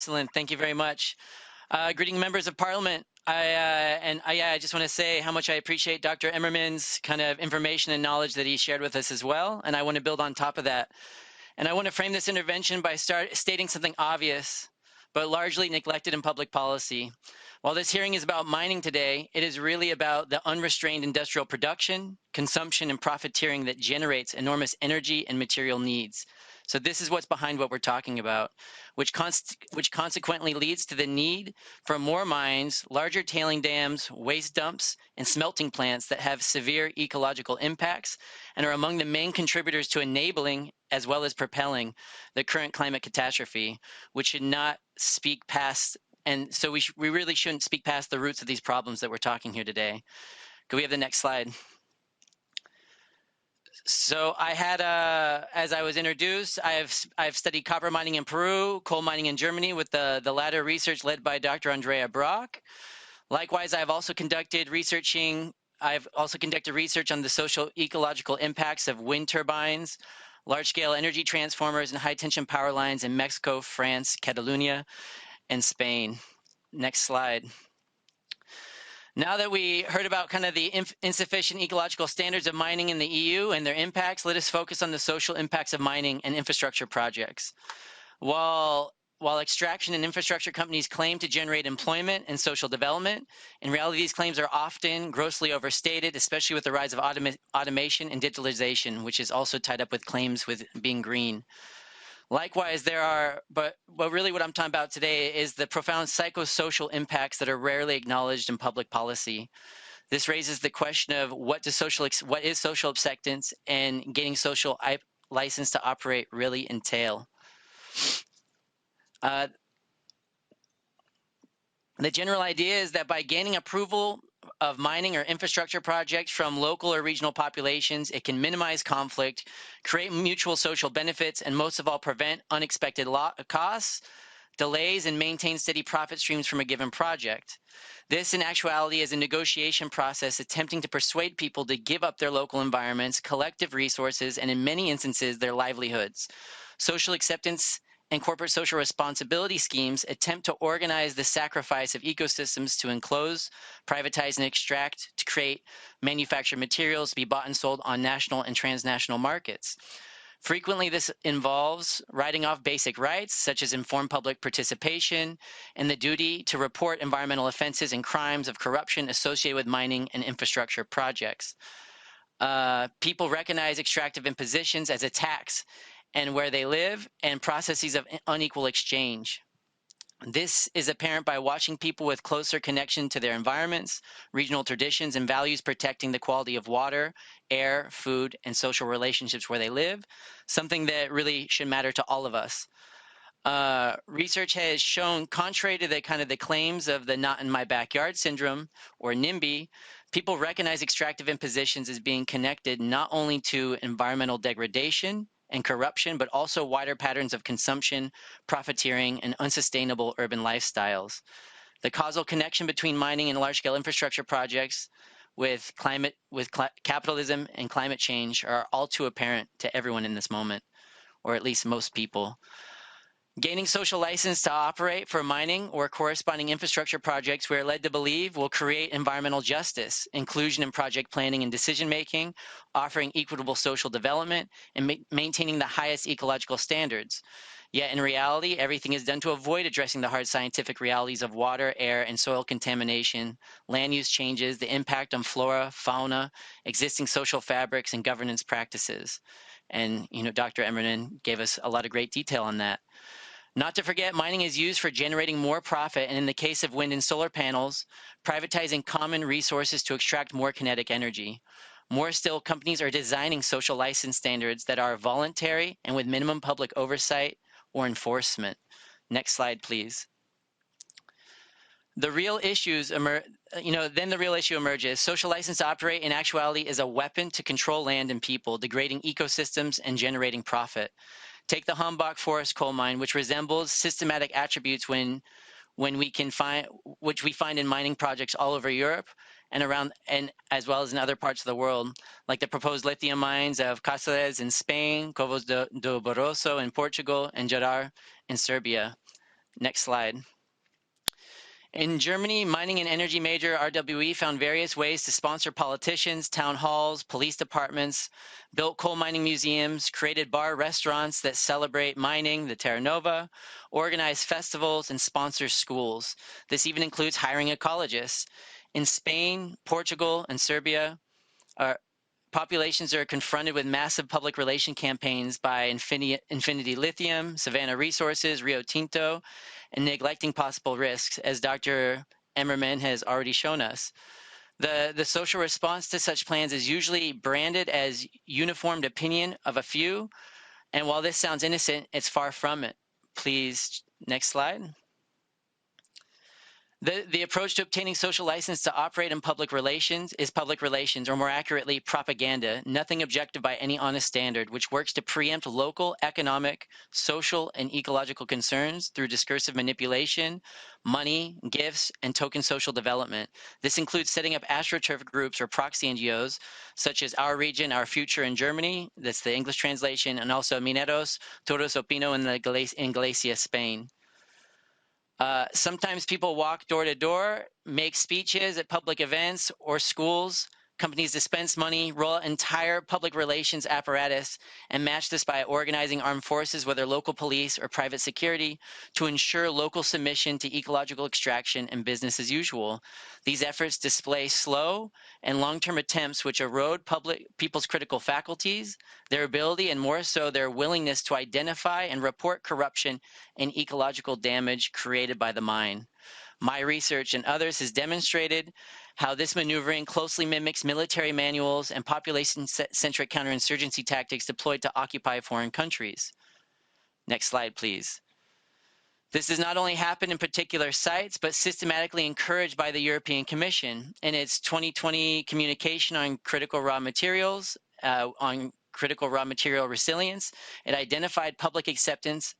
Excellent. Thank you very much. Greeting members of Parliament. I just want to say how much I appreciate Dr. Emmerman's kind of information and knowledge that he shared with us as well. And I want to build on top of that. And I want to frame this intervention by stating something obvious, but largely neglected in public policy. While this hearing is about mining today, it is really about the unrestrained industrial production, consumption, and profiteering that generates enormous energy and material needs. So this is what's behind what we're talking about, which consequently leads to the need for more mines, larger tailing dams, waste dumps, and smelting plants that have severe ecological impacts and are among the main contributors to enabling as well as propelling the current climate catastrophe, which should not speak past, and so we really shouldn't speak past the roots of these problems that we're talking here today. Could we have the next slide? So I had, as I was introduced, I've studied copper mining in Peru, coal mining in Germany, with the latter research led by Dr. Andrea Brock. Likewise, I've also conducted research on the social ecological impacts of wind turbines, large-scale energy transformers, and high-tension power lines in Mexico, France, Catalonia, and Spain. Next slide. Now that we heard about kind of the insufficient ecological standards of mining in the EU and their impacts, let us focus on the social impacts of mining and infrastructure projects. While extraction and infrastructure companies claim to generate employment and social development, in reality, these claims are often grossly overstated, especially with the rise of automation and digitalization, which is also tied up with claims with being green. Likewise, but really what I'm talking about today is the profound psychosocial impacts that are rarely acknowledged in public policy. This raises the question of what is social acceptance and getting social license to operate really entail. The general idea is that by gaining approval of mining or infrastructure projects from local or regional populations, it can minimize conflict, create mutual social benefits, and most of all, prevent unexpected costs, delays, and maintain steady profit streams from a given project. This, in actuality, is a negotiation process attempting to persuade people to give up their local environments, collective resources, and in many instances, their livelihoods. Social acceptance and corporate social responsibility schemes attempt to organize the sacrifice of ecosystems to enclose, privatize, and extract to create manufactured materials to be bought and sold on national and transnational markets. Frequently, this involves writing off basic rights, such as informed public participation, and the duty to report environmental offenses and crimes of corruption associated with mining and infrastructure projects. People recognize extractive impositions as a tax and where they live, and processes of unequal exchange. This is apparent by watching people with closer connection to their environments, regional traditions, and values protecting the quality of water, air, food, and social relationships where they live, something that really should matter to all of us. Research has shown, contrary to the claims of the not in my backyard syndrome, or NIMBY, people recognize extractive impositions as being connected not only to environmental degradation and corruption, but also wider patterns of consumption, profiteering, and unsustainable urban lifestyles. The causal connection between mining and large-scale infrastructure projects with capitalism and climate change are all too apparent to everyone in this moment, or at least most people. Gaining social license to operate for mining or corresponding infrastructure projects, we are led to believe, will create environmental justice, inclusion in project planning and decision-making, offering equitable social development, and maintaining the highest ecological standards. Yet in reality, everything is done to avoid addressing the hard scientific realities of water, air, and soil contamination, land use changes, the impact on flora, fauna, existing social fabrics, and governance practices. And, Dr. Emmerman gave us a lot of great detail on that. Not to forget, mining is used for generating more profit, and in the case of wind and solar panels, privatizing common resources to extract more kinetic energy. More still, companies are designing social license standards that are voluntary and with minimum public oversight or enforcement. Next slide, please. The real issues then the real issue emerges. Social license to operate in actuality is a weapon to control land and people, degrading ecosystems and generating profit. Take the Hambach forest coal mine, which resembles systematic attributes which we find in mining projects all over Europe and as well as in other parts of the world, like the proposed lithium mines of Cáceres in Spain, Covos do Barroso in Portugal, and Jadar in Serbia. Next slide. In Germany, mining and energy major RWE found various ways to sponsor politicians, town halls, police departments, built coal mining museums, created bar restaurants that celebrate mining, the Terra Nova, organized festivals, and sponsors schools. This even includes hiring ecologists. In Spain, Portugal, and Serbia, populations are confronted with massive public relation campaigns by Infinity Lithium, Savannah Resources, Rio Tinto, and neglecting possible risks, as Dr. Emmerman has already shown us. The social response to such plans is usually branded as uniformed opinion of a few, and while this sounds innocent, it's far from it. Please, next slide. The approach to obtaining social license to operate in public relations is public relations, or more accurately, propaganda, nothing objective by any honest standard, which works to preempt local economic, social, and ecological concerns through discursive manipulation, money, gifts, and token social development. This includes setting up astroturf groups or proxy NGOs, such as Our Region, Our Future in Germany, that's the English translation, and also Mineros, Todos Opino in Galicia, Spain. Sometimes people walk door to door, make speeches at public events or schools. Companies dispense money, roll out entire public relations apparatus, and match this by organizing armed forces, whether local police or private security, to ensure local submission to ecological extraction and business as usual. These efforts display slow and long-term attempts which erode people's critical faculties, their ability, and more so their willingness to identify and report corruption and ecological damage created by the mine. My research and others has demonstrated how this maneuvering closely mimics military manuals and population-centric counterinsurgency tactics deployed to occupy foreign countries. Next slide, please. This does not only happen in particular sites, but systematically encouraged by the European Commission in its 2020 communication on critical raw materials, on critical raw material resilience. It identified public acceptance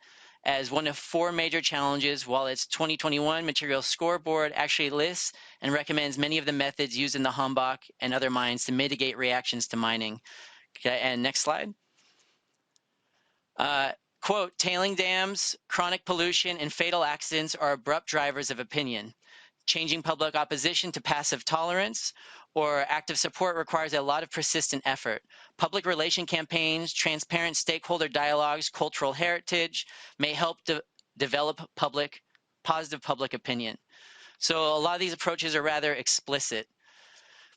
as one of 4 major challenges, while its 2021 materials scoreboard actually lists and recommends many of the methods used in the Hambach and other mines to mitigate reactions to mining. Okay, and next slide. Quote, tailing dams, chronic pollution, and fatal accidents are abrupt drivers of opinion. Changing public opposition to passive tolerance or active support requires a lot of persistent effort. Public relation campaigns, transparent stakeholder dialogues, cultural heritage may help develop positive public opinion. So a lot of these approaches are rather explicit.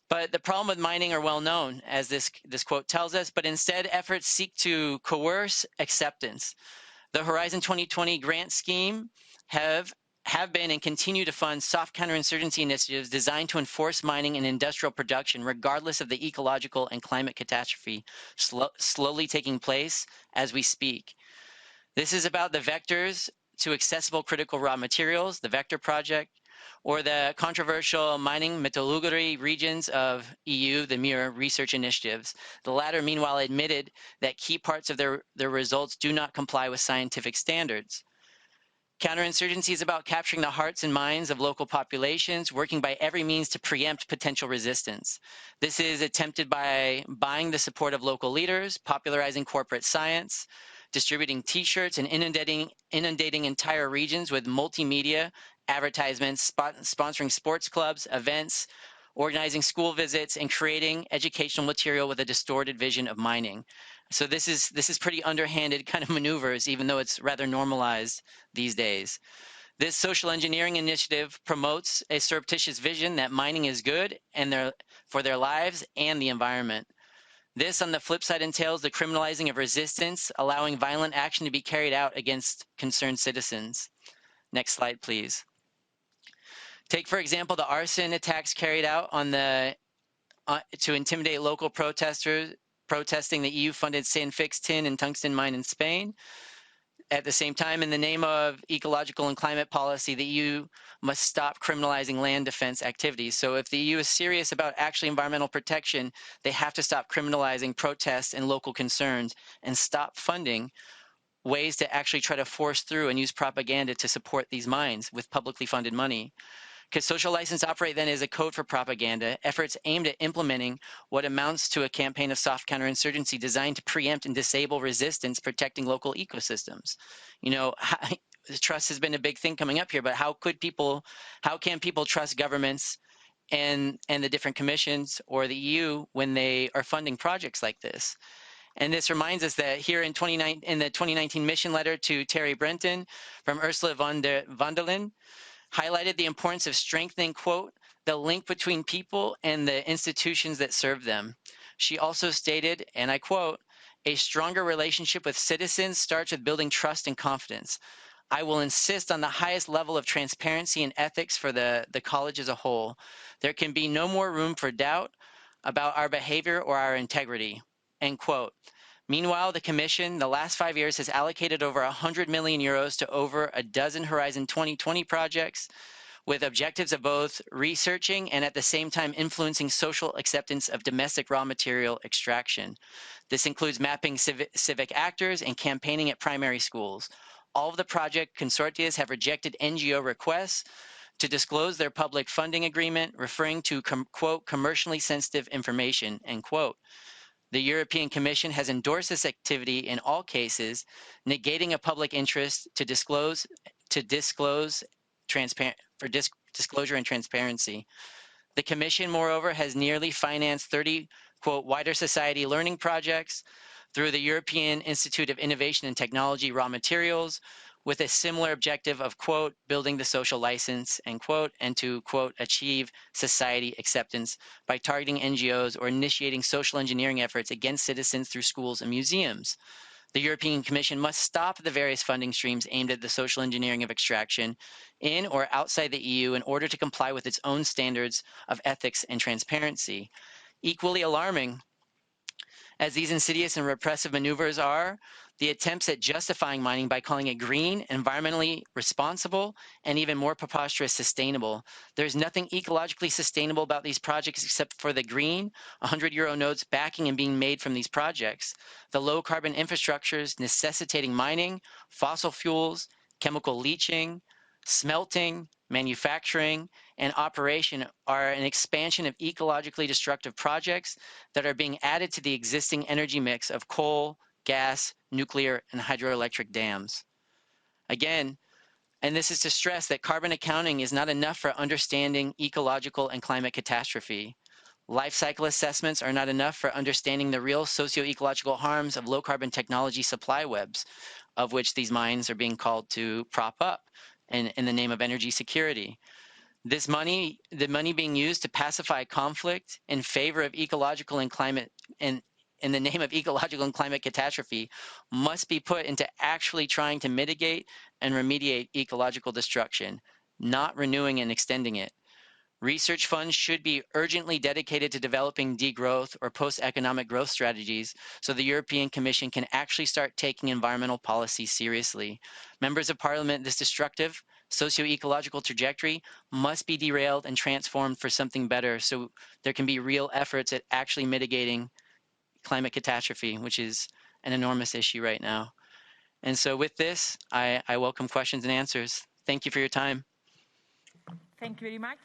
But the problem with mining are well known, as this quote tells us, but instead efforts seek to coerce acceptance. The Horizon 2020 grant scheme have been and continue to fund soft counterinsurgency initiatives designed to enforce mining and industrial production, regardless of the ecological and climate catastrophe slowly taking place as we speak. This is about the vectors to accessible critical raw materials, the Vector Project, or the controversial mining metallurgy regions of EU, the MIR research initiatives. The latter, meanwhile, admitted that key parts of their results do not comply with scientific standards. Counterinsurgency is about capturing the hearts and minds of local populations, working by every means to preempt potential resistance. This is attempted by buying the support of local leaders, popularizing corporate science, distributing T-shirts, and inundating entire regions with multimedia, advertisements, sponsoring sports clubs, events, organizing school visits, and creating educational material with a distorted vision of mining. So this is pretty underhanded kind of maneuvers, even though it's rather normalized these days. This social engineering initiative promotes a surreptitious vision that mining is good and for their lives and the environment. This, on the flip side, entails the criminalizing of resistance, allowing violent action to be carried out against concerned citizens. Next slide, please. Take, for example, the arson attacks carried out on to intimidate local protesters protesting the EU-funded Sanfix tin and tungsten mine in Spain. At the same time, in the name of ecological and climate policy, the EU must stop criminalizing land defense activities. So if the EU is serious about actually environmental protection, they have to stop criminalizing protests and local concerns and stop funding ways to actually try to force through and use propaganda to support these mines with publicly funded money. Because social license operate then is a code for propaganda, efforts aimed at implementing what amounts to a campaign of soft counterinsurgency designed to preempt and disable resistance, protecting local ecosystems. You know, trust has been a big thing coming up here, but how can people trust governments and the different commissions or the EU when they are funding projects like this? And this reminds us that here in the 2019 mission letter to Terry Brenton from Ursula von der Leyen highlighted the importance of strengthening, quote, the link between people and the institutions that serve them. She also stated, and I quote, a stronger relationship with citizens starts with building trust and confidence. I will insist on the highest level of transparency and ethics for the college as a whole. There can be no more room for doubt about our behavior or our integrity, end quote. Meanwhile, the Commission, the last 5 years, has allocated over 100 million euros to over a dozen Horizon 2020 projects with objectives of both researching and at the same time influencing social acceptance of domestic raw material extraction. This includes mapping civic actors and campaigning at primary schools. All of the project consortia have rejected NGO requests to disclose their public funding agreement, referring to, quote, commercially sensitive information, end quote. The European Commission has endorsed this activity in all cases, negating a public interest to disclose disclosure and transparency. The Commission, moreover, has nearly financed 30, quote, wider society learning projects through the European Institute of Innovation and Technology raw materials with a similar objective of, quote, building the social license, end quote, and to, quote, achieve society acceptance by targeting NGOs or initiating social engineering efforts against citizens through schools and museums. The European Commission must stop the various funding streams aimed at the social engineering of extraction in or outside the EU in order to comply with its own standards of ethics and transparency. Equally alarming as these insidious and repressive maneuvers are, the attempts at justifying mining by calling it green, environmentally responsible, and even more preposterous, sustainable. There's nothing ecologically sustainable about these projects except for the green, 100 euro notes backing and being made from these projects. The low carbon infrastructures necessitating mining, fossil fuels, chemical leaching, smelting, manufacturing, and operation are an expansion of ecologically destructive projects that are being added to the existing energy mix of coal, gas, nuclear, and hydroelectric dams. Again, and this is to stress that carbon accounting is not enough for understanding ecological and climate catastrophe. Life cycle assessments are not enough for understanding the real socio-ecological harms of low-carbon technology supply webs, of which these mines are being called to prop up in the name of energy security. This money, the money being used to pacify conflict in favor of ecological and climate, and in the name of ecological and climate catastrophe, must be put into actually trying to mitigate and remediate ecological destruction, not renewing and extending it. Research funds should be urgently dedicated to developing degrowth or post-economic growth strategies so the European Commission can actually start taking environmental policy seriously. Members of Parliament, this destructive socio-ecological trajectory must be derailed and transformed for something better so there can be real efforts at actually mitigating climate catastrophe, which is an enormous issue right now. And so with this, I welcome questions and answers. Thank you for your time. Thank you very much.